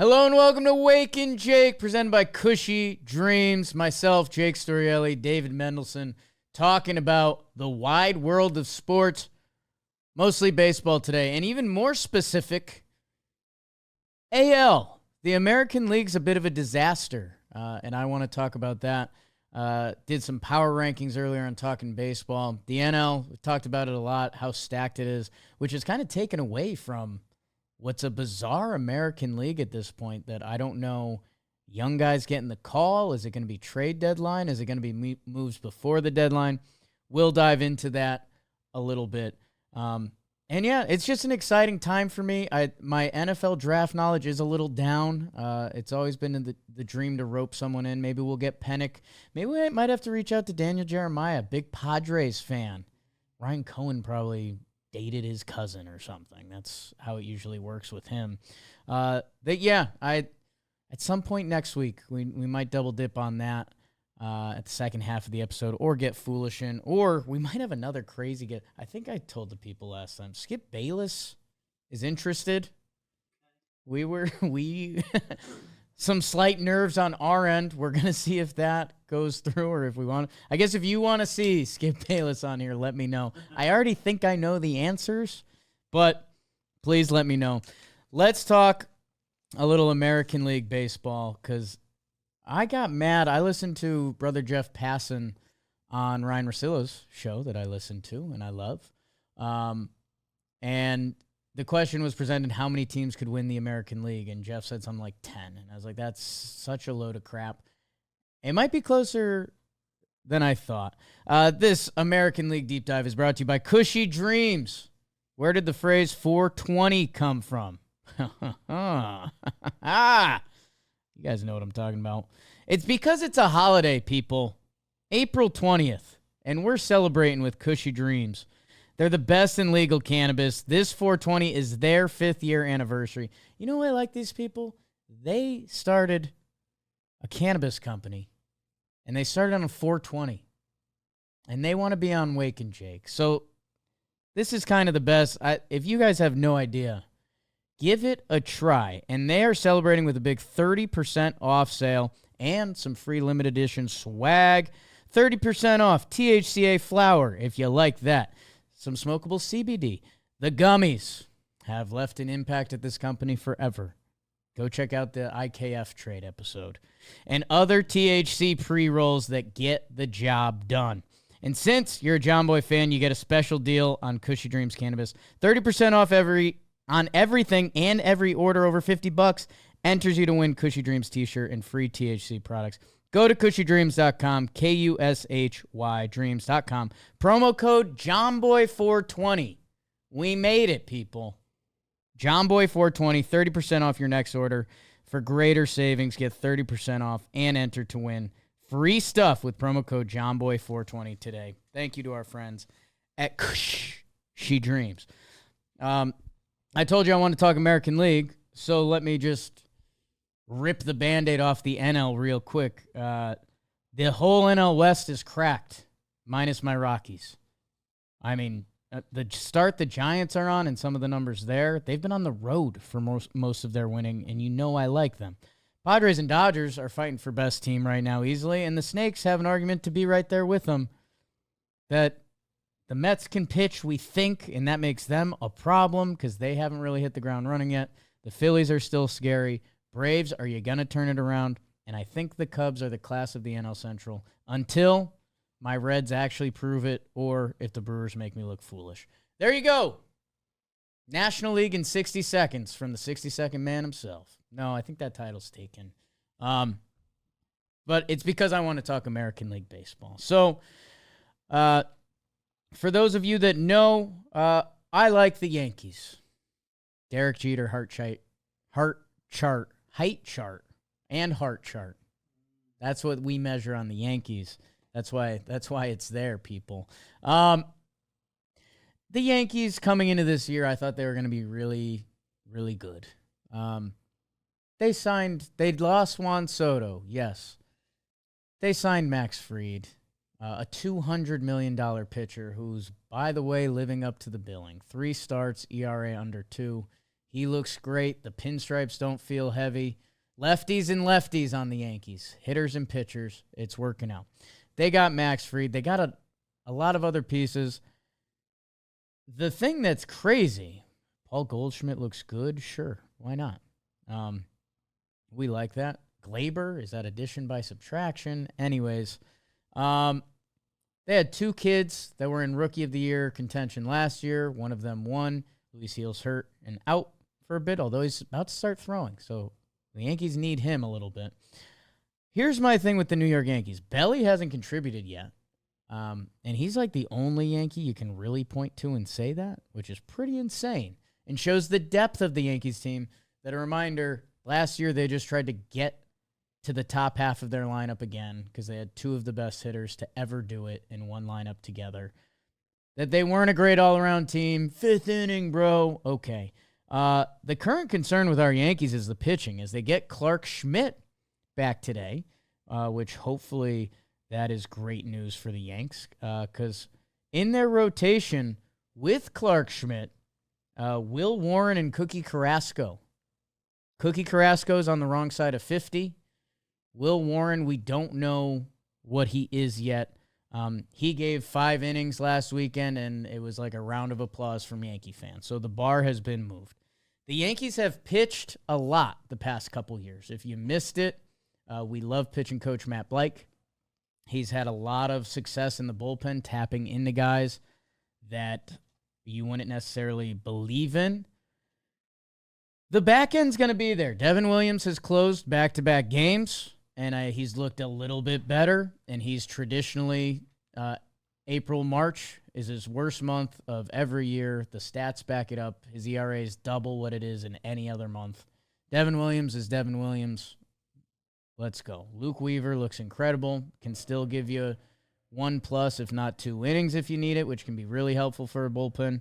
Hello and welcome to Wake and Jake, presented by Cushy Dreams. Myself, Jake Storielli, David Mendelson, talking about the wide world of sports, mostly baseball today, and even more specific, AL. The American League's a bit of a disaster, and I want to talk about that. Did some power rankings earlier on talking baseball. The NL, we talked about it a lot, how stacked it is, which is kind of taken away from what's a bizarre American League at this point that I don't know. Young guys getting the call. Is it going to be trade deadline? Is it going to be moves before the deadline? We'll dive into that a little bit. And yeah, it's just an exciting time for me. My NFL draft knowledge is a little down. It's always been the dream to rope someone in. Maybe we'll get Pennick. Maybe we might have to reach out to Daniel Jeremiah, big Padres fan. Ryan Cohen probably dated his cousin or something. That's how it usually works with him. At some point next week, we might double dip on that at the second half of the episode, or get foolish in, or we might have another crazy get. I think I told the people last time, Skip Bayless is interested. We some slight nerves on our end. We're going to see if that goes through or if we want to. I guess if you want to see Skip Bayless on here, let me know. I already think I know the answers, but please let me know. Let's talk a little American League baseball, because I got mad. I listened to Brother Jeff Passan on Ryan Russillo's show that I listen to and I love. And the question was presented, how many teams could win the American League? And Jeff said something like 10. And I was like, that's such a load of crap. It might be closer than I thought. This American League Deep Dive is brought to you by Cushy Dreams. Where did the phrase 420 come from? You guys know what I'm talking about. It's because it's a holiday, people. April 20th. And we're celebrating with Cushy Dreams. They're the best in legal cannabis. This 420 is their 5th year anniversary. You know why I like these people? They started a cannabis company, and they started on a 420. And they want to be on Wake and Jake. So this is kind of the best. If you guys have no idea, give it a try. And they are celebrating with a big 30% off sale and some free limited edition swag. 30% off THCA flower, if you like that. Some smokable CBD. The gummies have left an impact at this company forever. Go check out the IKF trade episode. And other THC pre-rolls that get the job done. And since you're a John Boy fan, you get a special deal on Cushy Dreams Cannabis. 30% off on everything, and every order over $50 enters you to win Cushy Dreams t-shirt and free THC products. Go to cushydreams.com, K-U-S-H-Y dreams.com. Promo code JOHNBOY420. We made it, people. JOHNBOY420, 30% off your next order. For greater savings, get 30% off and enter to win free stuff with promo code JOHNBOY420 today. Thank you to our friends at Cushy Dreams. I told you I want to talk American League, so let me just rip the Band-Aid off the NL real quick. The whole NL West is cracked, minus my Rockies. I mean, the start the Giants are on and some of the numbers there, they've been on the road for most of their winning, and you know I like them. Padres and Dodgers are fighting for best team right now easily, and the Snakes have an argument to be right there with them. That the Mets can pitch, we think, and that makes them a problem because they haven't really hit the ground running yet. The Phillies are still scary. Braves, are you going to turn it around? And I think the Cubs are the class of the NL Central until my Reds actually prove it, or if the Brewers make me look foolish. There you go. National League in 60 seconds from the 60-second man himself. No, I think that title's taken. But it's because I want to talk American League baseball. So, for those of you that know, I like the Yankees. Derek Jeter, height chart, and heart chart. That's what we measure on the Yankees. That's why it's there, people. The Yankees coming into this year, I thought they were going to be really, really good. They'd lost Juan Soto, yes. They signed Max Fried, a $200 million pitcher who's, by the way, living up to the billing. 3 starts, ERA under 2. He looks great. The pinstripes don't feel heavy. Lefties and lefties on the Yankees. Hitters and pitchers. It's working out. They got Max Fried. They got a lot of other pieces. The thing that's crazy, Paul Goldschmidt looks good. Sure, why not? We like that. Glaber, is that addition by subtraction? Anyways, they had 2 kids that were in Rookie of the Year contention last year. One of them won. Luis Gil's hurt and out for a bit, although he's about to start throwing. So the Yankees need him a little bit. Here's my thing with the New York Yankees. Belly hasn't contributed yet. And he's like the only Yankee you can really point to and say that, which is pretty insane and shows the depth of the Yankees team. That a reminder, last year they just tried to get to the top half of their lineup again because they had 2 of the best hitters to ever do it in one lineup together. That they weren't a great all-around team. 5th inning, bro. Okay. The current concern with our Yankees is the pitching as they get Clark Schmidt back today, which hopefully that is great news for the Yanks because in their rotation with Clark Schmidt, Will Warren and Cookie Carrasco. Cookie Carrasco's on the wrong side of 50. Will Warren, we don't know what he is yet. He gave 5 innings last weekend, and it was like a round of applause from Yankee fans. So the bar has been moved. The Yankees have pitched a lot the past couple years. If you missed it, we love pitching coach Matt Blake. He's had a lot of success in the bullpen, tapping into guys that you wouldn't necessarily believe in. The back end's going to be there. Devin Williams has closed back-to-back games, and he's looked a little bit better, and he's traditionally April, March is his worst month of every year. The stats back it up. His ERA is double what it is in any other month. Devin Williams is Devin Williams. Let's go. Luke Weaver looks incredible. Can still give you 1+, if not 2 innings if you need it, which can be really helpful for a bullpen.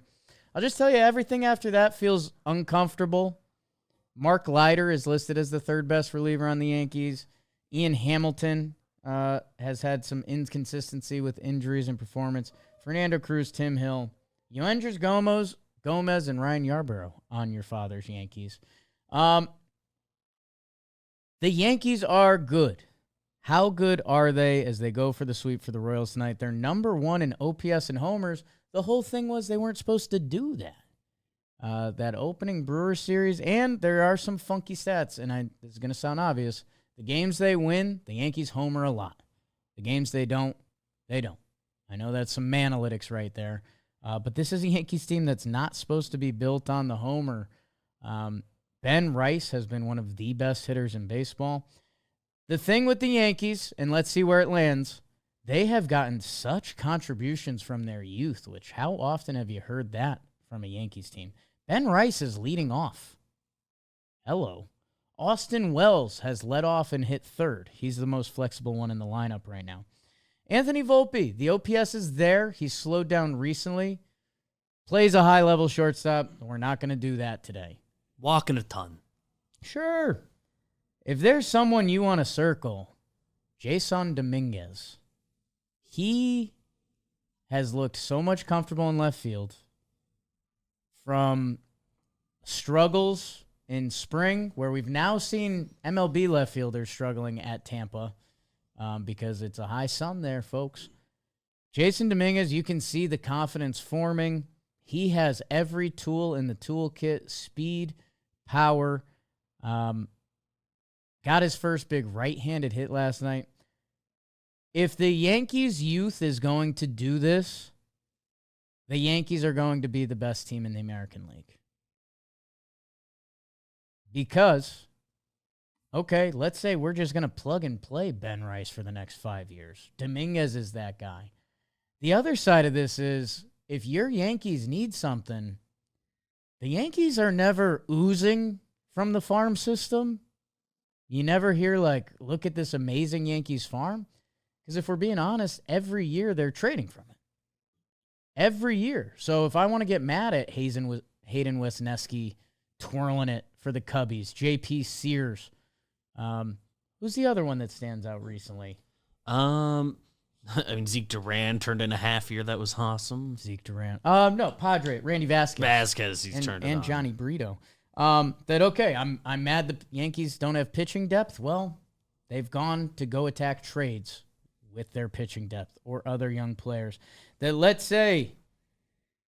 I'll just tell you, everything after that feels uncomfortable. Mark Leiter is listed as the 3rd best reliever on the Yankees. Ian Hamilton has had some inconsistency with injuries and performance. Fernando Cruz, Tim Hill, Yoendris Gomez, and Ryan Yarbrough on your father's Yankees. The Yankees are good. How good are they as they go for the sweep for the Royals tonight? They're number 1 in OPS and homers. The whole thing was they weren't supposed to do that. That opening Brewers series, and there are some funky stats, and this is going to sound obvious. The games they win, the Yankees homer a lot. The games they don't, they don't. I know that's some analytics right there, but this is a Yankees team that's not supposed to be built on the homer. Ben Rice has been one of the best hitters in baseball. The thing with the Yankees, and let's see where it lands, they have gotten such contributions from their youth, which how often have you heard that from a Yankees team? Ben Rice is leading off. Hello. Austin Wells has led off and hit 3rd. He's the most flexible one in the lineup right now. Anthony Volpe, the OPS is there. He's slowed down recently. Plays a high-level shortstop. We're not going to do that today. Walking a ton. Sure. If there's someone you want to circle, Jason Dominguez. He has looked so much comfortable in left field. From struggles in spring, where we've now seen MLB left fielders struggling at Tampa because it's a high sun there, folks. Jason Dominguez, you can see the confidence forming. He has every tool in the toolkit, speed, power. Got his first big right-handed hit last night. If the Yankees' youth is going to do this, the Yankees are going to be the best team in the American League. Because, okay, let's say we're just going to plug and play Ben Rice for the next 5 years. Dominguez is that guy. The other side of this is, if your Yankees need something, the Yankees are never oozing from the farm system. You never hear, like, look at this amazing Yankees farm. Because if we're being honest, every year they're trading from it. Every year. So if I want to get mad at Hayden Wesneski twirling it for the Cubbies, J.P. Sears, who's the other one that stands out recently? I mean, Zeke Duran turned in a half year. That was awesome. Zeke Duran. No, Padre, Randy Vasquez. He's turned it on. And Johnny Brito. That okay, I'm mad the Yankees don't have pitching depth. Well, they've gone to go attack trades with their pitching depth or other young players. That let's say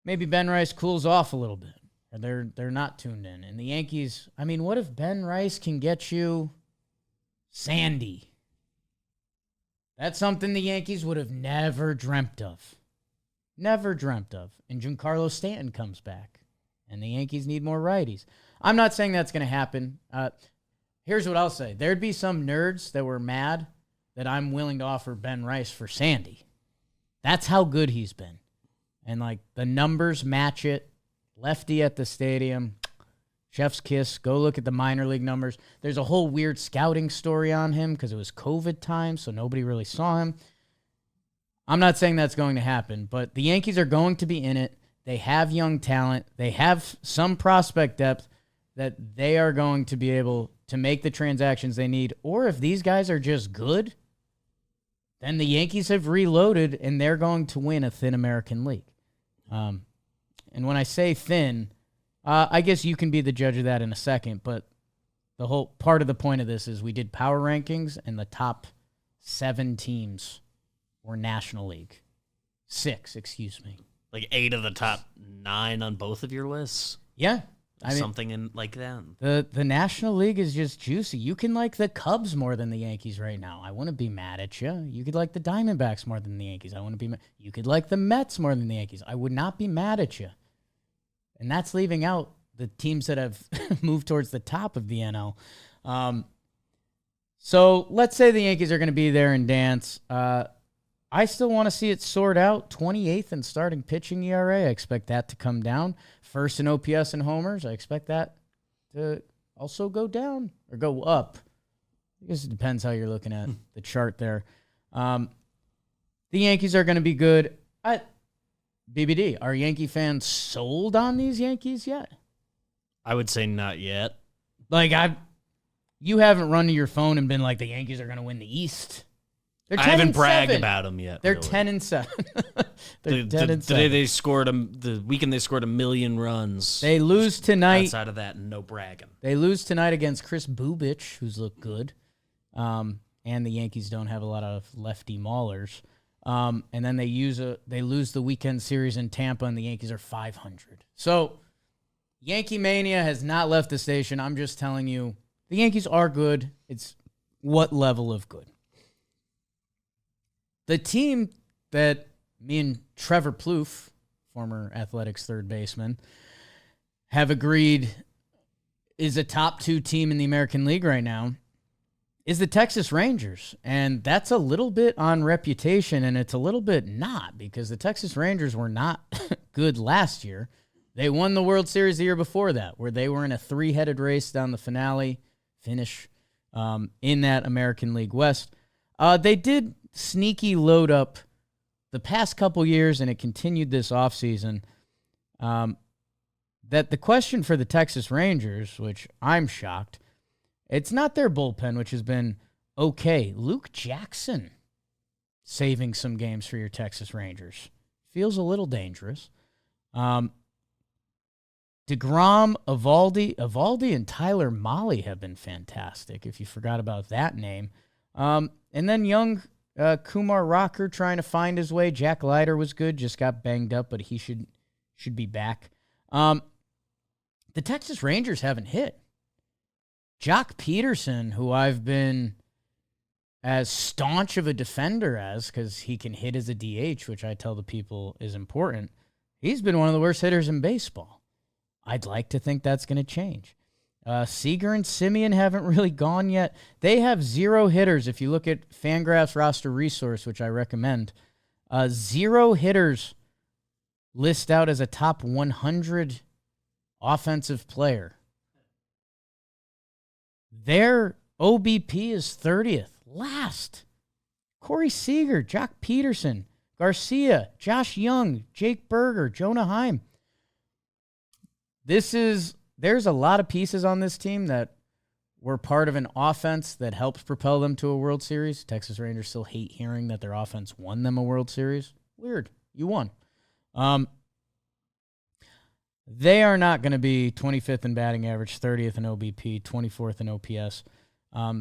maybe Ben Rice cools off a little bit. Or they're not tuned in. And the Yankees, I mean, what if Ben Rice can get you Sandy? That's something the Yankees would have never dreamt of. Never dreamt of. And Giancarlo Stanton comes back. And the Yankees need more righties. I'm not saying that's going to happen. Here's what I'll say. There'd be some nerds that were mad that I'm willing to offer Ben Rice for Sandy. That's how good he's been. And, like, the numbers match it. Lefty at the stadium. Chef's kiss. Go look at the minor league numbers. There's a whole weird scouting story on him because it was COVID time, so nobody really saw him. I'm not saying that's going to happen, but the Yankees are going to be in it. They have young talent. They have some prospect depth that they are going to be able to make the transactions they need. Or if these guys are just good, then the Yankees have reloaded and they're going to win a thin American League. And when I say thin, I guess you can be the judge of that in a second, but the whole part of the point of this is we did power rankings and the top 7 teams were National League. 6, excuse me. Like 8 of the top 9 on both of your lists? Yeah. I mean, something in like that. The National League is just juicy. You can like the Cubs more than the Yankees right now. I wouldn't be mad at you. You could like the Diamondbacks more than the Yankees. I wouldn't be mad. You could like the Mets more than the Yankees. I would not be mad at you. And that's leaving out the teams that have moved towards the top of the NL. So let's say the Yankees are going to be there and dance. I still want to see it sort out. 28th in starting pitching ERA. I expect that to come down. First in OPS and homers. I expect that to also go down or go up. I guess it depends how you're looking at the chart there. The Yankees are going to be good. BBD, are Yankee fans sold on these Yankees yet? I would say not yet. Like, you haven't run to your phone and been like, the Yankees are going to win the East. I haven't bragged about them yet. They're really. 10-7. They're 10-7. Today they scored the weekend they scored 1 million runs. They lose tonight. Outside of that, no bragging. They lose tonight against Chris Bubich, who's looked good. And the Yankees don't have a lot of lefty maulers. And then they lose the weekend series in Tampa, and the Yankees are 500. So Yankee Mania has not left the station. I'm just telling you, the Yankees are good. It's what level of good? The team that me and Trevor Plouffe, former Athletics third baseman, have agreed is a top 2 team in the American League right now is the Texas Rangers. And that's a little bit on reputation, and it's a little bit not, because the Texas Rangers were not good last year. They won the World Series the year before that, where they were in a 3-headed race down the finale finish in that American League West. They did sneaky load up the past couple years, and it continued this offseason. That the question for the Texas Rangers, which I'm shocked, it's not their bullpen, which has been okay. Luke Jackson saving some games for your Texas Rangers. Feels a little dangerous. DeGrom, Evaldi, and Tyler Mahle have been fantastic, if you forgot about that name. And then young Kumar Rocker trying to find his way. Jack Leiter was good, just got banged up, but he should be back. The Texas Rangers haven't hit. Jock Peterson, who I've been as staunch of a defender as, because he can hit as a DH, which I tell the people is important, he's been one of the worst hitters in baseball. I'd like to think that's going to change. Seager and Simeon haven't really gone yet. They have 0 hitters. If you look at Fangraphs roster resource, which I recommend, 0 hitters list out as a top 100 offensive player. Their OBP is 30th. Last. Corey Seager, Jock Peterson, Garcia, Josh Young, Jake Berger, Jonah Heim. There's a lot of pieces on this team that were part of an offense that helped propel them to a World Series. Texas Rangers still hate hearing that their offense won them a World Series. Weird. You won. The They are not going to be 25th in batting average, 30th in OBP, 24th in OPS.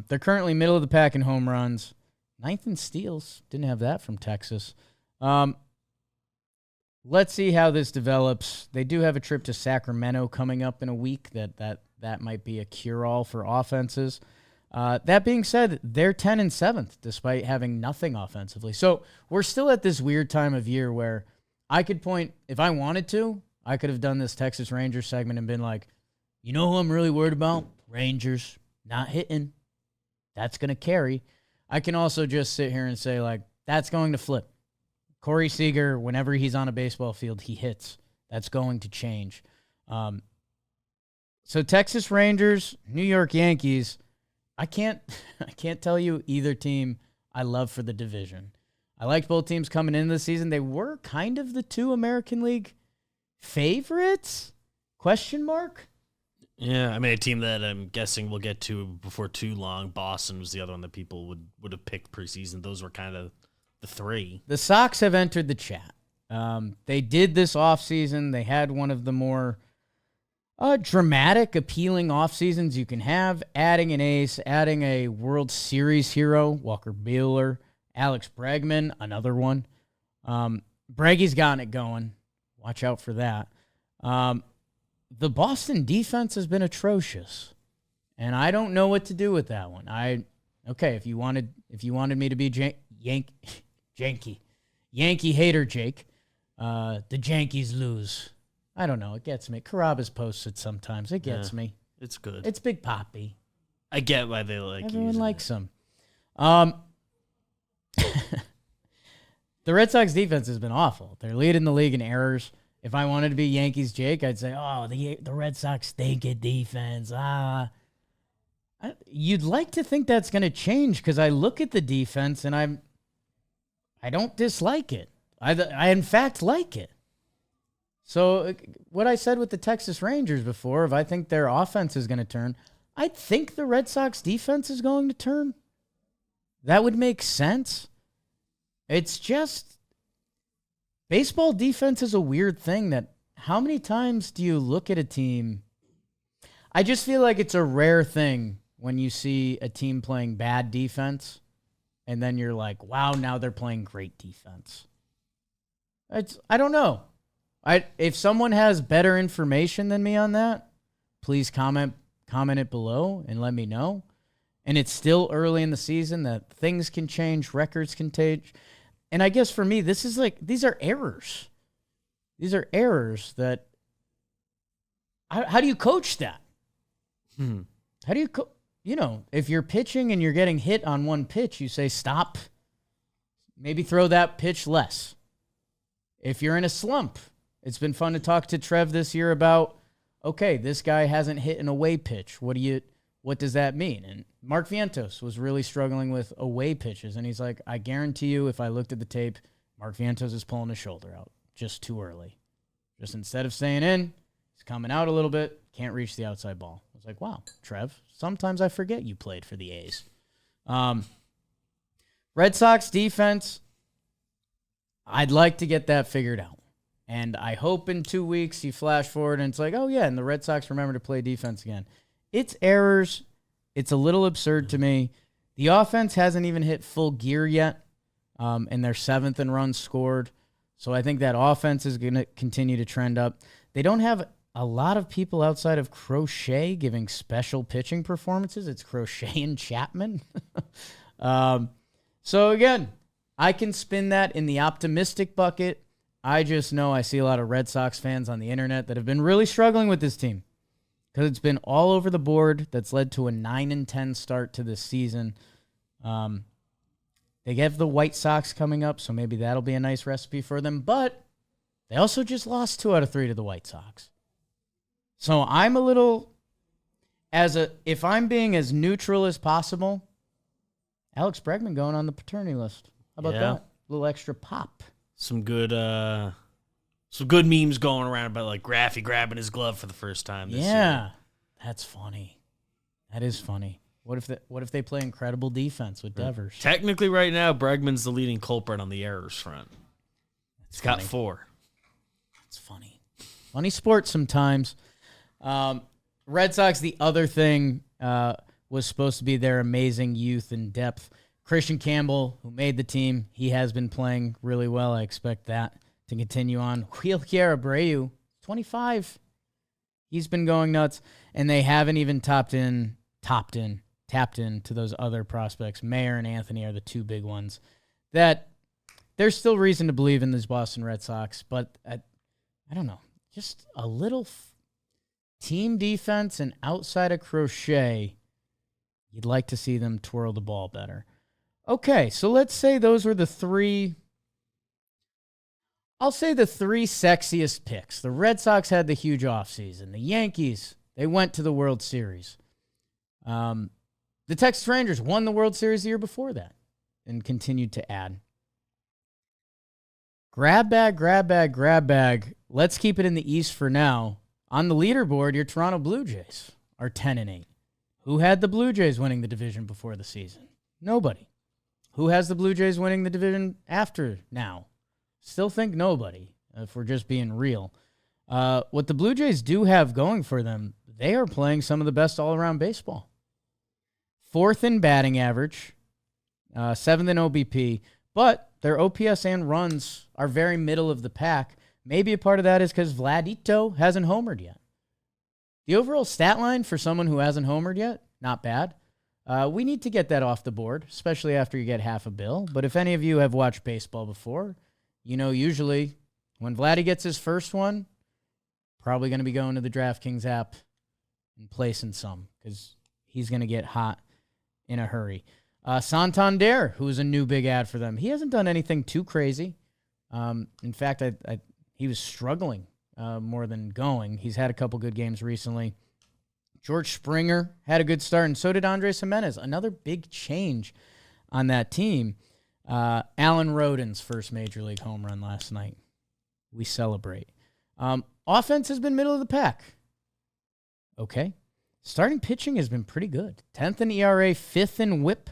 They're currently middle of the pack in home runs, 9th in steals. Didn't have that from Texas. Let's see how this develops. They do have a trip to Sacramento coming up in a week. That might be a cure-all for offenses. That being said, they're 10 and 7th despite having nothing offensively. So we're still at this weird time of year where I could point, if I wanted to, I could have done this Texas Rangers segment and been like, you know who I'm really worried about? Rangers not hitting. That's going to carry. I can also just sit here and say, like, that's going to flip. Corey Seager, whenever he's on a baseball field, he hits. That's going to change. So Texas Rangers, New York Yankees, I can't tell you either team I love for the division. I liked both teams coming into the season. They were kind of the two American League favorites? Question mark? Yeah, I mean, a team that I'm guessing we'll get to before too long. Boston was the other one that people would have picked preseason. Those were kind of the three. The Sox have entered the chat. They did this offseason. They had one of the more dramatic, appealing off seasons you can have, adding an ace, adding a World Series hero, Walker Buehler, Alex Bregman, another one. Breggy's gotten it going. Watch out for that. The Boston defense has been atrocious, and I don't know what to do with that one. If you wanted me to be Yankee hater Jake, the Yankees lose. I don't know. It gets me. Carrabba's posts it sometimes. It gets me. It's good. It's Big Papi. I get why they like Everyone likes it. him. The Red Sox defense has been awful. They're leading the league in errors. If I wanted to be Yankees Jake, I'd say, oh, the Red Sox stink at defense. You'd like to think that's going to change because I look at the defense and I don't dislike it. I in fact like it. So what I said with the Texas Rangers before, if I think their offense is going to turn, I think the Red Sox defense is going to turn. That would make sense. It's just baseball defense is a weird thing that how many times do you look at a team? I just feel like it's a rare thing when you see a team playing bad defense and then you're like, wow, now they're playing great defense. I don't know. If someone has better information than me on that, please comment it below and let me know. And it's still early in the season that things can change, records can change. And I guess for me, these are errors. These are errors that, how do you coach that? How do you, if you're pitching and you're getting hit on one pitch, you say, stop, maybe throw that pitch less. If you're in a slump, it's been fun to talk to Trev this year about, okay, this guy hasn't hit an away pitch. What does that mean? And Mark Vientos was really struggling with away pitches, and he's like, I guarantee you if I looked at the tape, Mark Vientos is pulling his shoulder out just too early. Just instead of staying in, he's coming out a little bit, can't reach the outside ball. I was like, wow, Trev, sometimes I forget you played for the A's. Red Sox defense, I'd like to get that figured out. And I hope in 2 weeks you flash forward and it's like, oh, yeah, and the Red Sox remember to play defense again. It's errors. It's a little absurd to me. The offense hasn't even hit full gear yet, and they're 7th in runs scored. So I think that offense is going to continue to trend up. They don't have a lot of people outside of Crochet giving special pitching performances. It's Crochet and Chapman. So, again, I can spin that in the optimistic bucket. I just know I see a lot of Red Sox fans on the internet that have been really struggling with this team because it's been all over the board. That's led to a 9-10 start to this season. They have the White Sox coming up, so maybe that'll be a nice recipe for them. But they also just lost 2 out of 3 to the White Sox. So I'm a little, if I'm being as neutral as possible, Alex Bregman going on the paternity list. How about that? A little extra pop. Some good memes going around about like Graffy grabbing his glove for the first time this year. Yeah, that's funny. That is funny. What if they play incredible defense with Devers? Technically, right now, Bregman's the leading culprit on the errors front. He's got 4. That's funny. Funny sport sometimes. Red Sox, the other thing was supposed to be their amazing youth and depth. Christian Campbell, who made the team, he has been playing really well. I expect that to continue on. Wilker Abreu, 25. He's been going nuts, and they haven't even tapped in to those other prospects. Mayer and Anthony are the two big ones that there's still reason to believe in these Boston Red Sox, but I don't know, just a little team defense and outside of Crochet, you'd like to see them twirl the ball better. Okay, so let's say those were the three. I'll say the three sexiest picks. The Red Sox had the huge offseason. The Yankees, they went to the World Series. The Texas Rangers won the World Series the year before that and continued to add. Grab bag. Let's keep it in the East for now. On the leaderboard, your Toronto Blue Jays are 10-8. Who had the Blue Jays winning the division before the season? Nobody. Who has the Blue Jays winning the division after now? Still think nobody, if we're just being real. What the Blue Jays do have going for them, they are playing some of the best all-around baseball. 4th in batting average, 7th in OBP, but their OPS and runs are very middle of the pack. Maybe a part of that is because Vladito hasn't homered yet. The overall stat line for someone who hasn't homered yet, not bad. We need to get that off the board, especially after you get half a bill. But if any of you have watched baseball before, you know usually when Vladdy gets his first one, probably going to be going to the DraftKings app and placing some because he's going to get hot in a hurry. Santander, who's a new big ad for them, he hasn't done anything too crazy. In fact, he was struggling more than going. He's had a couple good games recently. George Springer had a good start, and so did Andres Jimenez. Another big change on that team. Alan Rodin's first Major League home run last night. We celebrate. Offense has been middle of the pack. Okay. Starting pitching has been pretty good. 10th in ERA, 5th in WHIP.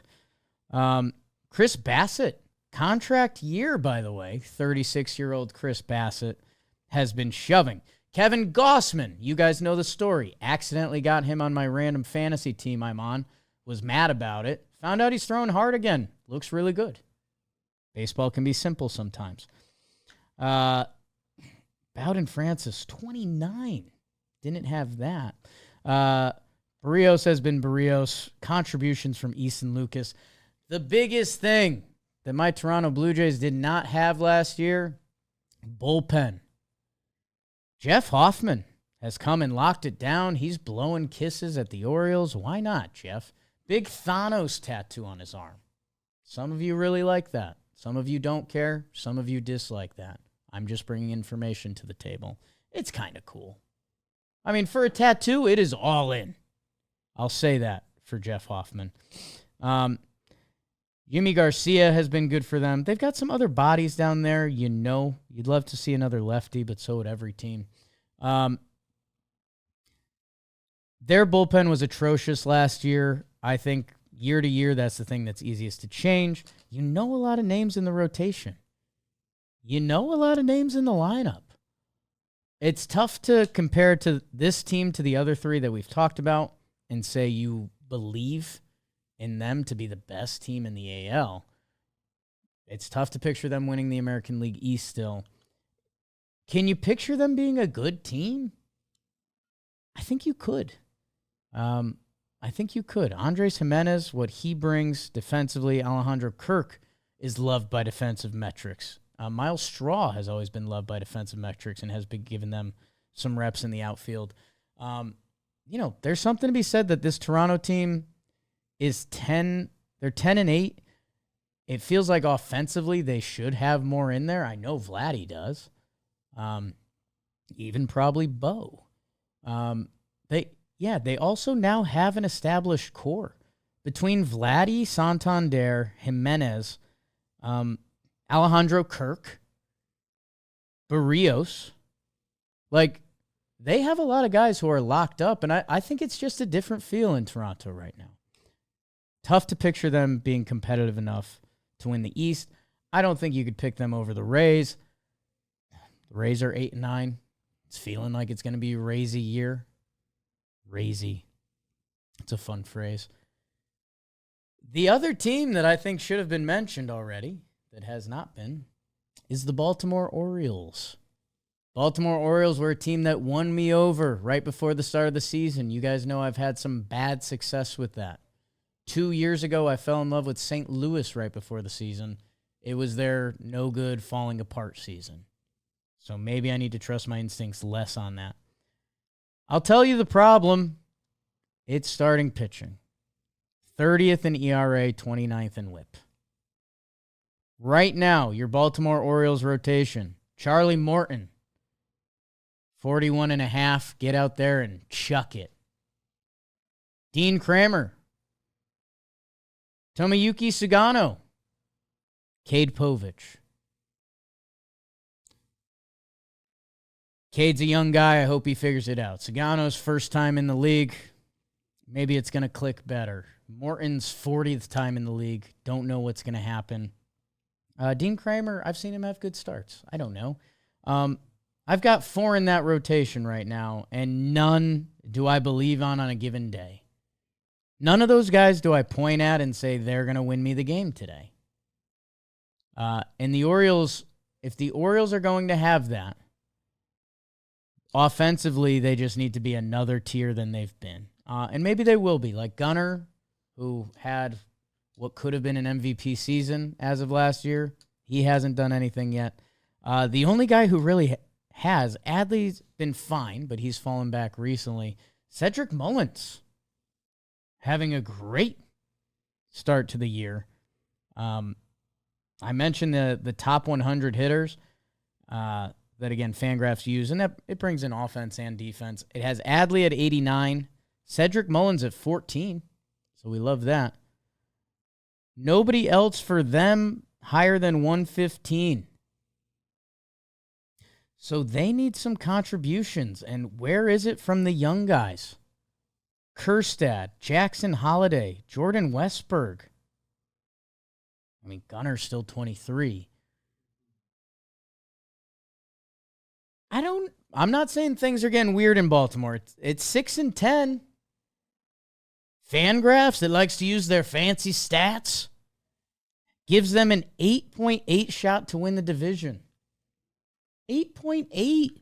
Chris Bassett, contract year, by the way. 36-year-old Chris Bassett has been shoving. Kevin Gossman, you guys know the story. Accidentally got him on my random fantasy team I'm on. Was mad about it. Found out he's throwing hard again. Looks really good. Baseball can be simple sometimes. Bowden Francis, 29. Didn't have that. Barrios has been Barrios. Contributions from Easton Lucas. The biggest thing that my Toronto Blue Jays did not have last year, bullpen. Jeff Hoffman has come and locked it down. He's blowing kisses at the Orioles. Why not, Jeff? Big Thanos tattoo on his arm. Some of you really like that. Some of you don't care. Some of you dislike that. I'm just bringing information to the table. It's kind of cool. I mean, for a tattoo, it is all in. I'll say that for Jeff Hoffman. Yimi Garcia has been good for them. They've got some other bodies down there. You know, you'd love to see another lefty, but so would every team. Their bullpen was atrocious last year. I think year to year, that's the thing that's easiest to change. You know a lot of names in the rotation. You know a lot of names in the lineup. It's tough to compare to this team to the other three that we've talked about and say you believe in them to be the best team in the AL. It's tough to picture them winning the American League East still. Can you picture them being a good team? I think you could. Andres Jimenez, what he brings defensively. Alejandro Kirk is loved by defensive metrics. Miles Straw has always been loved by defensive metrics and has been giving them some reps in the outfield. There's something to be said that this Toronto team is 10. They're 10-8. It feels like offensively they should have more in there. I know Vladdy does. Even probably Bo. They also now have an established core between Vladdy, Santander, Jimenez, Alejandro Kirk, Barrios. Like, they have a lot of guys who are locked up, and I think it's just a different feel in Toronto right now. Tough to picture them being competitive enough to win the East. I don't think you could pick them over the Rays. The Rays are 8-9. It's feeling like it's going to be a Razy year. Razy. It's a fun phrase. The other team that I think should have been mentioned already, that has not been, is the Baltimore Orioles. Baltimore Orioles were a team that won me over right before the start of the season. You guys know I've had some bad success with that. 2 years ago, I fell in love with St. Louis right before the season. It was their no good, falling apart season. So maybe I need to trust my instincts less on that. I'll tell you the problem. It's starting pitching. 30th in ERA, 29th in WHIP. Right now, your Baltimore Orioles rotation. Charlie Morton, 41.5. Get out there and chuck it. Dean Kramer. Tomoyuki Sugano. Cade Povich. Cade's a young guy. I hope he figures it out. Sugano's first time in the league. Maybe it's going to click better. Morton's 40th time in the league. Don't know what's going to happen. Dean Kramer, I've seen him have good starts. I don't know. I've got 4 in that rotation right now, and none do I believe on a given day. None of those guys do I point at and say they're going to win me the game today. And the Orioles, if the Orioles are going to have that, offensively, they just need to be another tier than they've been. And maybe they will be. Like Gunnar, who had what could have been an MVP season as of last year. He hasn't done anything yet. The only guy who really has, Adley's been fine, but he's fallen back recently. Cedric Mullins, having a great start to the year. I mentioned the top 100 hitters that, again, Fangraphs use, and that it brings in offense and defense. It has Adley at 89, Cedric Mullins at 14, so we love that. Nobody else for them higher than 115. So they need some contributions, and where is it from the young guys? Kjerstad, Jackson Holiday, Jordan Westberg. I mean, Gunnar's still 23. I'm not saying things are getting weird in Baltimore. It's 6-10. Fangraphs that likes to use their fancy stats gives them an 8.8 shot to win the division. 8.8.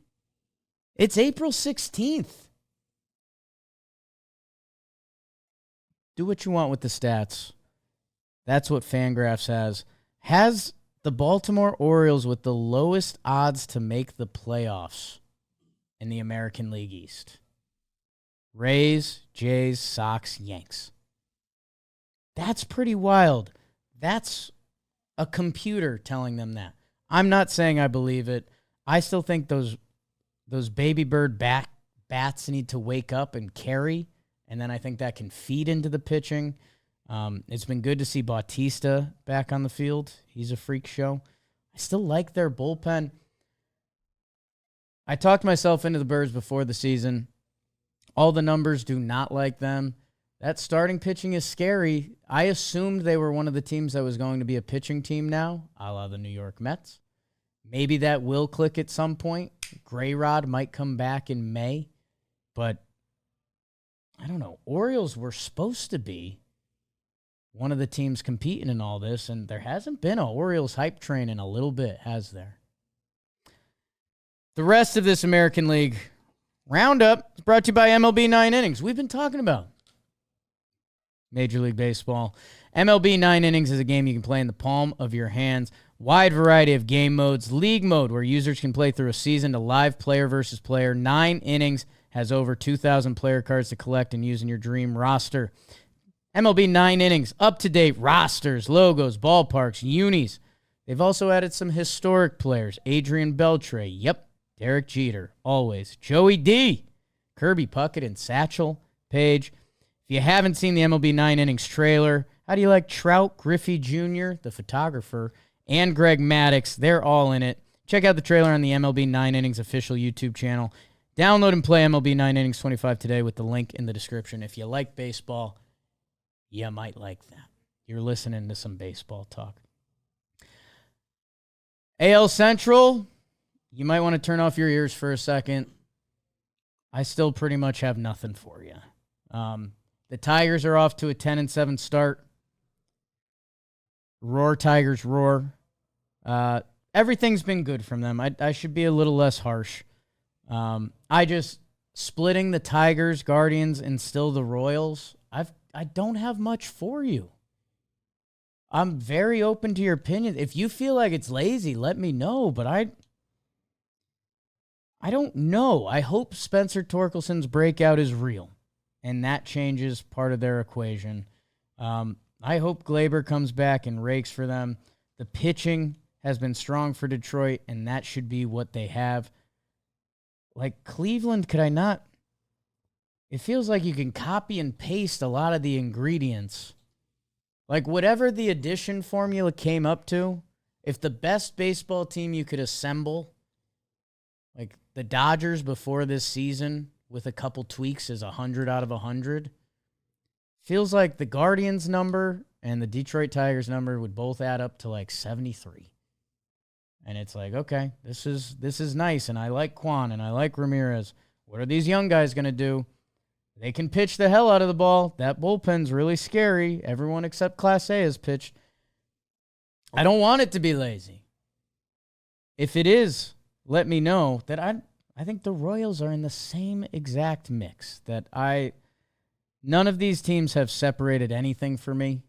It's April 16th. Do what you want with the stats. That's what Fangraphs has. Has the Baltimore Orioles with the lowest odds to make the playoffs in the American League East. Rays, Jays, Sox, Yanks. That's pretty wild. That's a computer telling them that. I'm not saying I believe it. I still think those baby bird bats need to wake up and carry, and then I think that can feed into the pitching. It's been good to see Bautista back on the field. He's a freak show. I still like their bullpen. I talked myself into the Birds before the season. All the numbers do not like them. That starting pitching is scary. I assumed they were one of the teams that was going to be a pitching team now, a la the New York Mets. Maybe that will click at some point. Grayrod might come back in May. But, I don't know. Orioles were supposed to be one of the teams competing in all this, and there hasn't been a Orioles hype train in a little bit, has there? The rest of this American League Roundup is brought to you by MLB 9 Innings. We've been talking about Major League Baseball. MLB 9 Innings is a game you can play in the palm of your hands. Wide variety of game modes. League mode, where users can play through a season to live player versus player. 9 Innings has over 2,000 player cards to collect and use in your dream roster. MLB 9 Innings, up-to-date rosters, logos, ballparks, unis. They've also added some historic players. Adrian Beltre, yep. Derek Jeter, always. Joey D, Kirby Puckett, and Satchel Paige. If you haven't seen the MLB 9 Innings trailer, how do you like Trout, Griffey Jr., the photographer, and Greg Maddux? They're all in it. Check out the trailer on the MLB 9 Innings official YouTube channel. Download and play MLB 9 Innings 25 today with the link in the description. If you like baseball, you might like that. You're listening to some baseball talk. AL Central, you might want to turn off your ears for a second. I still pretty much have nothing for you. The Tigers are off to a 10-7 start. Roar, Tigers, roar. Everything's been good from them. I should be a little less harsh. Splitting the Tigers, Guardians, and still the Royals. I don't have much for you. I'm very open to your opinion. If you feel like it's lazy, let me know. But I don't know. I hope Spencer Torkelson's breakout is real, and that changes part of their equation. I hope Glaber comes back and rakes for them. The pitching has been strong for Detroit, and that should be what they have. Like Cleveland, could I not? It feels like you can copy and paste a lot of the ingredients. Like whatever the addition formula came up to, if the best baseball team you could assemble, like the Dodgers before this season with a couple tweaks is 100 out of 100, feels like the Guardians number and the Detroit Tigers number would both add up to like 73. And it's like, okay, this is nice, and I like Quan, and I like Ramirez. What are these young guys going to do? They can pitch the hell out of the ball. That bullpen's really scary. Everyone except Class A has pitched. I don't want it to be lazy. If it is, let me know. That I think the Royals are in the same exact mix. None of these teams have separated anything for me.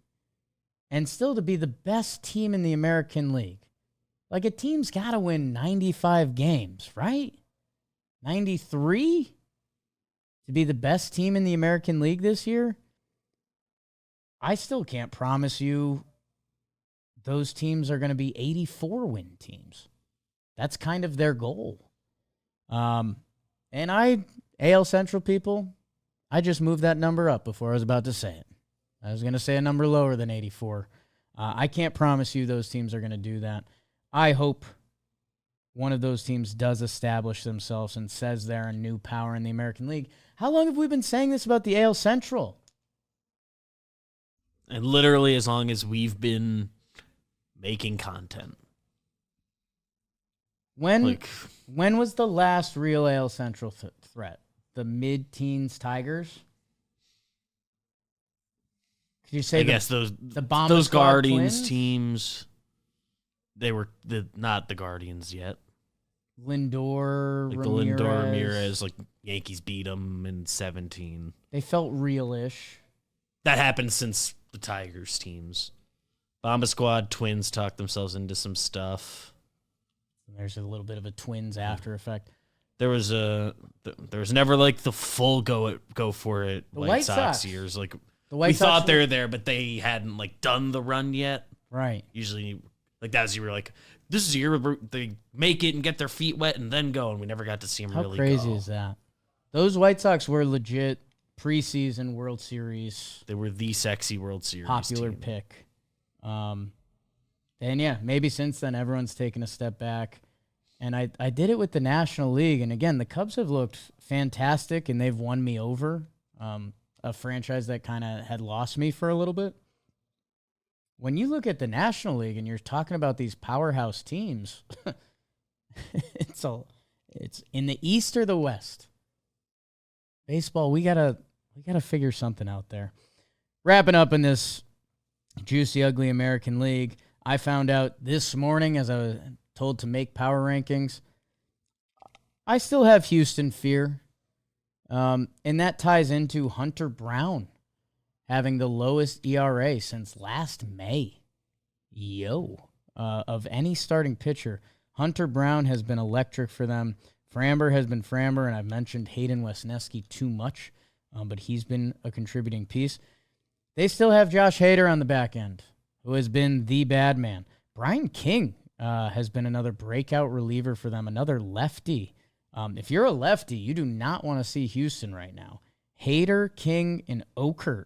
And still to be the best team in the American League. Like a team's got to win 95 games, right? 93? To be the best team in the American League this year? I still can't promise you those teams are going to be 84-win teams. That's kind of their goal. And AL Central people, I just moved that number up before I was about to say it. I was going to say a number lower than 84. I can't promise you those teams are going to do that. I hope one of those teams does establish themselves and says they're a new power in the American League. How long have we been saying this about the AL Central? And literally as long as we've been making content. When was the last real AL Central threat? The mid-teens Tigers? Could you say those Guardians teams, they were not the Guardians yet. Lindor, like Ramirez. The Lindor, Ramirez, like Yankees beat them in 17. They felt real-ish. That happened since the Tigers teams. Bomba Squad, Twins talked themselves into some stuff. There's a little bit of a Twins after effect. There was never like the full go for it White Sox years. Like we thought they were there, but they hadn't like done the run yet. Right. Usually, like that was you were like, this is a year where they make it and get their feet wet and then go, and we never got to see them really go. How crazy is that? Those White Sox were legit preseason World Series. They were the sexy World Series popular team. Pick. And yeah, maybe since then everyone's taken a step back. And I did it with the National League. And again, the Cubs have looked fantastic and they've won me over. A franchise that kind of had lost me for a little bit. When you look at the National League and you're talking about these powerhouse teams, it's in the East or the West. Baseball, we gotta figure something out there. Wrapping up in this juicy, ugly American League, I found out this morning as I was told to make power rankings, I still have Houston fear. And that ties into Hunter Brown having the lowest ERA since last May. Of any starting pitcher. Hunter Brown has been electric for them. Framber has been Framber, and I've mentioned Hayden Wesneski too much, but he's been a contributing piece. They still have Josh Hader on the back end, who has been the bad man. Brian King has been another breakout reliever for them, another lefty. If you're a lefty, you do not want to see Houston right now. Hader, King, and Okert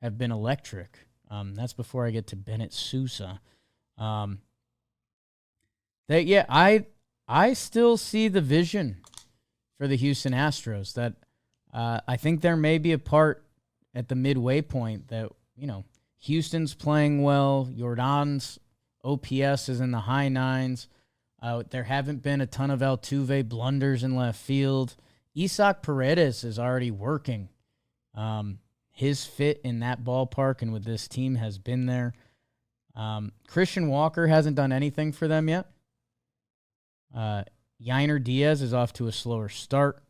have been electric. That's before I get to Bennett Sousa. I still see the vision for the Houston Astros that I think there may be a part at the midway point that, Houston's playing well. Jordan's OPS is in the high nines. There haven't been a ton of Altuve blunders in left field. Isaac Paredes is already working. His fit in that ballpark and with this team has been there. Christian Walker hasn't done anything for them yet. Yainer Diaz is off to a slower start.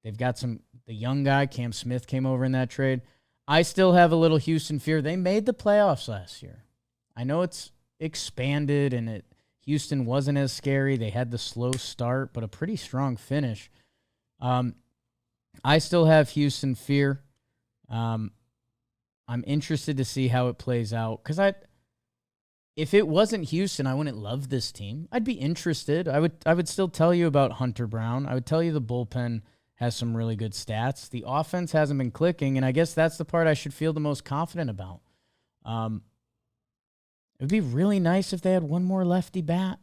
They've got the young guy, Cam Smith, came over in that trade. I still have a little Houston fear. They made the playoffs last year. I know it's expanded and Houston wasn't as scary. They had the slow start, but a pretty strong finish. I still have Houston fear. I'm interested to see how it plays out because if it wasn't Houston, I wouldn't love this team. I'd be interested. I would still tell you about Hunter Brown. I would tell you the bullpen has some really good stats. The offense hasn't been clicking, and I guess that's the part I should feel the most confident about. It would be really nice if they had one more lefty bat.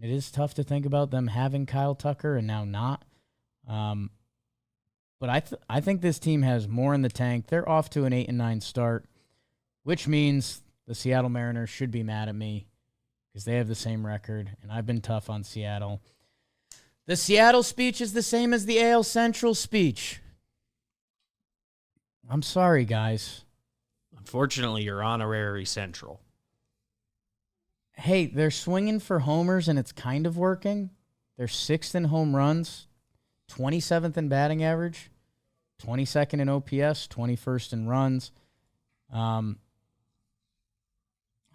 It is tough to think about them having Kyle Tucker and now not. But I think this team has more in the tank. They're off to an 8-9 start, which means the Seattle Mariners should be mad at me because they have the same record, and I've been tough on Seattle. The Seattle speech is the same as the AL Central speech. I'm sorry, guys. Unfortunately, you're honorary Central. Hey, they're swinging for homers, and it's kind of working. They're 6th in home runs, 27th in batting average, 22nd in OPS, 21st in runs. I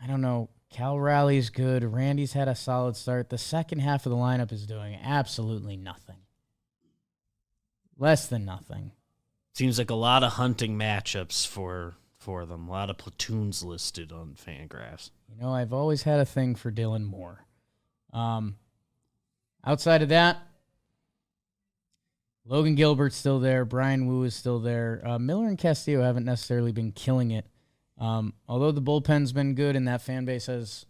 don't know. Cal Raleig's good. Randy's had a solid start. The second half of the lineup is doing absolutely nothing. Less than nothing. Seems like a lot of hunting matchups for them. A lot of platoons listed on Fangraphs. You know, I've always had a thing for Dylan Moore. Outside of that, Logan Gilbert's still there. Brian Wu is still there. Miller and Castillo haven't necessarily been killing it. Although the bullpen's been good and that fan base has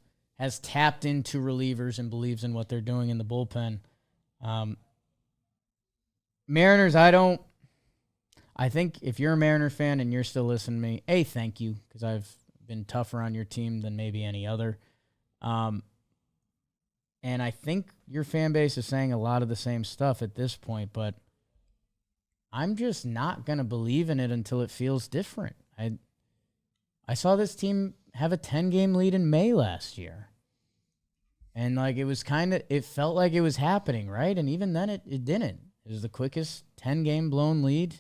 tapped into relievers and believes in what they're doing in the bullpen. Mariners, I think if you're a Mariner fan and you're still listening to me, thank you, because I've been tougher on your team than maybe any other. And I think your fan base is saying a lot of the same stuff at this point, but I'm just not going to believe in it until it feels different. I saw this team have a 10-game lead in May last year. And it felt like it was happening, right? And even then it didn't. It was the quickest 10-game blown lead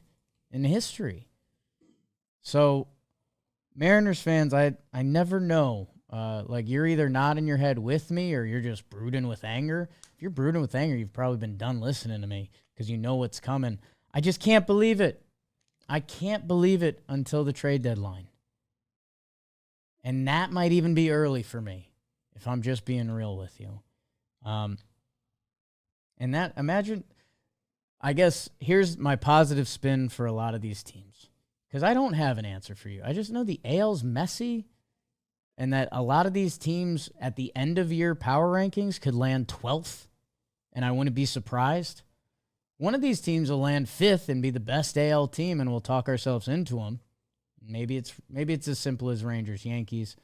in history. So Mariners fans, I never know. You're either nodding your head with me or you're just brooding with anger. If you're brooding with anger, you've probably been done listening to me because you know what's coming. I just can't believe it. I can't believe it until the trade deadline. And that might even be early for me, if I'm just being real with you. I guess here's my positive spin for a lot of these teams. Because I don't have an answer for you. I just know the AL's messy and that a lot of these teams at the end of year power rankings could land 12th, and I wouldn't be surprised. One of these teams will land 5th and be the best AL team, and we'll talk ourselves into them. Maybe it's as simple as Rangers, Yankees.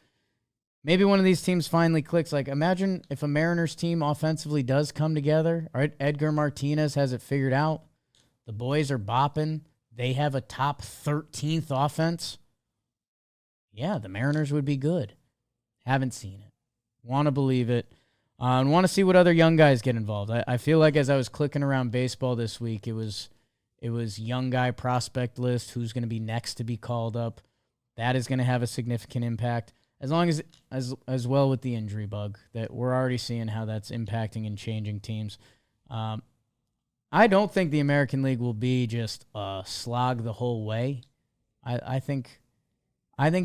Maybe one of these teams finally clicks. Like, imagine if a Mariners team offensively does come together. All right, Edgar Martinez has it figured out. The boys are bopping. They have a top 13th offense. Yeah, the Mariners would be good. Haven't seen it. Want to believe it. And want to see what other young guys get involved. I feel like as I was clicking around baseball this week, it was young guy prospect list, who's going to be next to be called up. That is going to have a significant impact, as long as well with the injury bug that we're already seeing how that's impacting and changing teams. I don't think the American League will be just a slog the whole way. I think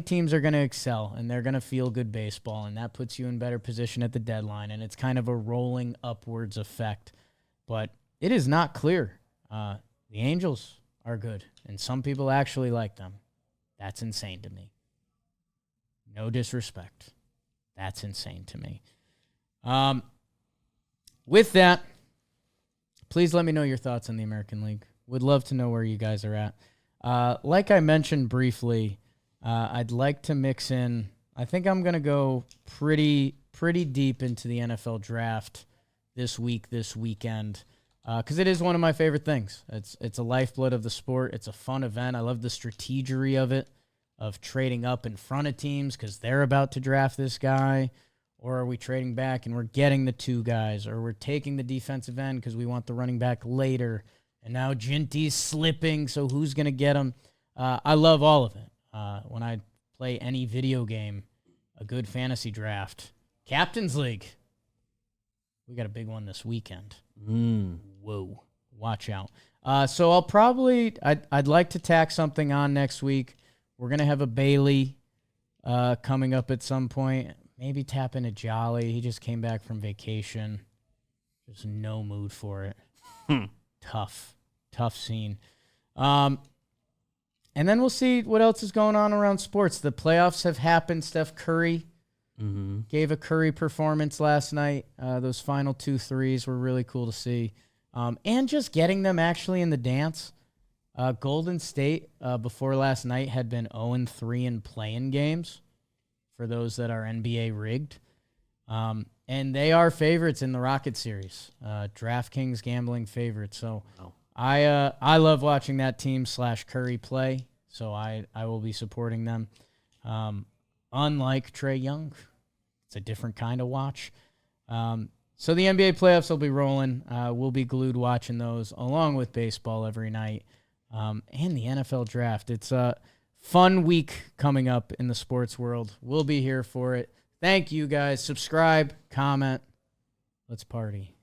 teams are going to excel and they're going to feel good baseball, and that puts you in better position at the deadline, and it's kind of a rolling upwards effect. But it is not clear. The Angels are good, and some people actually like them. That's insane to me. No disrespect. That's insane to me. With that, please let me know your thoughts on the American League. Would love to know where you guys are at. Like I mentioned briefly, I'd like to mix in. I think I'm going to go pretty pretty deep into the NFL draft this weekend, because it is one of my favorite things. It's a lifeblood of the sport. It's a fun event. I love the strategery of it, of trading up in front of teams because they're about to draft this guy, or are we trading back and we're getting the 2 guys, or we're taking the defensive end because we want the running back later, and now Ginty's slipping, so who's going to get him? I love all of it. When I play any video game, a good fantasy draft, Captain's League. We got a big one this weekend. Whoa. Watch out. So I'd like to tack something on next week. We're going to have a Bailey coming up at some point. Maybe tap into Jolly. He just came back from vacation. There's no mood for it. Tough scene. And then we'll see what else is going on around sports. The playoffs have happened. Steph Curry gave a Curry performance last night. Those final 2 threes were really cool to see. And just getting them actually in the dance. Golden State, before last night, had been 0-3 in play-in games for those that are NBA rigged. And they are favorites in the Rocket series. DraftKings gambling favorites. So I love watching that team / Curry play. So I will be supporting them. Unlike Trae Young, it's a different kind of watch. So the NBA playoffs will be rolling. We'll be glued watching those along with baseball every night. And the NFL draft. It's a fun week coming up in the sports world. We'll be here for it. Thank you guys. Subscribe, comment. Let's party.